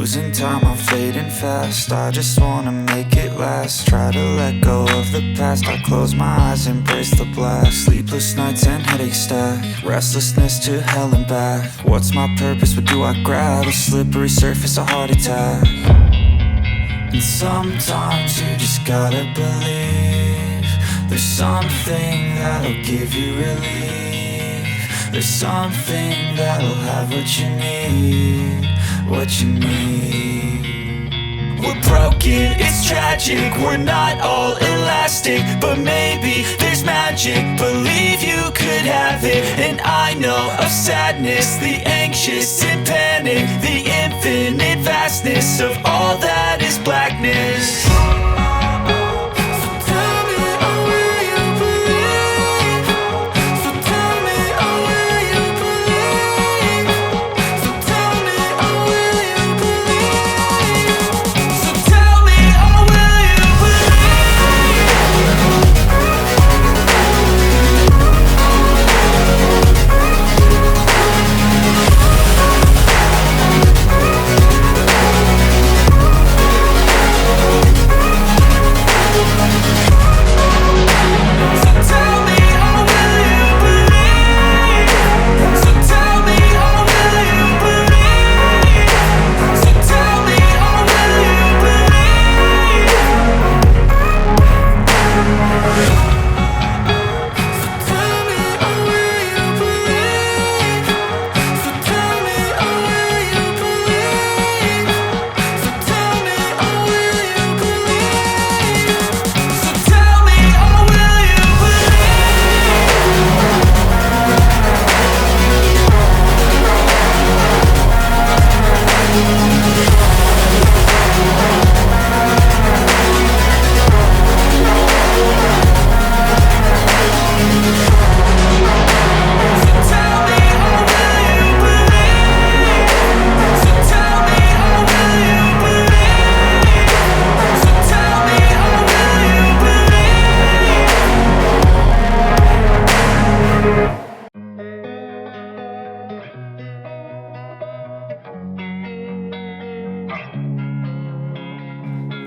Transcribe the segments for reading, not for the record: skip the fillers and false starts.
Losing time, I'm fading fast. I just wanna make it last. Try to let go of the past. I close my eyes, embrace the blast. Sleepless nights and headaches stack. Restlessness to hell and back. What's my purpose? What do I grab? A slippery surface, a heart attack. And sometimes you just gotta believe there's something that'll give you relief. There's something that'll have what you need, what you need. We're broken, it's tragic, we're not all elastic, but maybe there's magic. Believe you could have it. And I know of sadness, the anxious and panic, the infinite vastness of all that is blackness.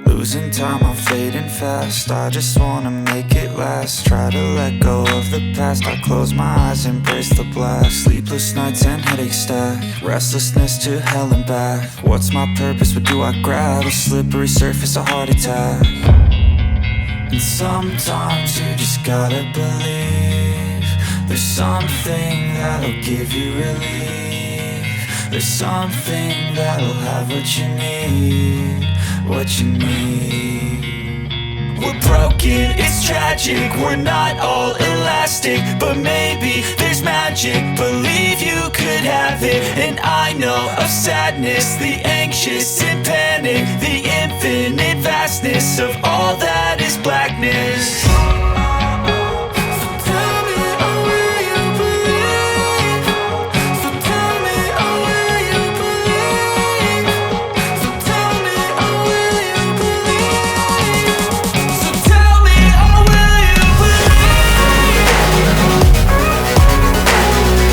Losing time, I'm fading fast. I just wanna make it last. Try to let go of the past. I close my eyes, embrace the blast. Sleepless nights and headaches stack. Restlessness to hell and back. What's my purpose? What do I grab? A slippery surface, a heart attack. And sometimes you just gotta believe there's something that'll give you relief. There's something that'll have what you need, what you need. We're broken, it's tragic, we're not all elastic, but maybe there's magic. Believe you could have it. And I know of sadness, the anxious and panic, the infinite vastness of all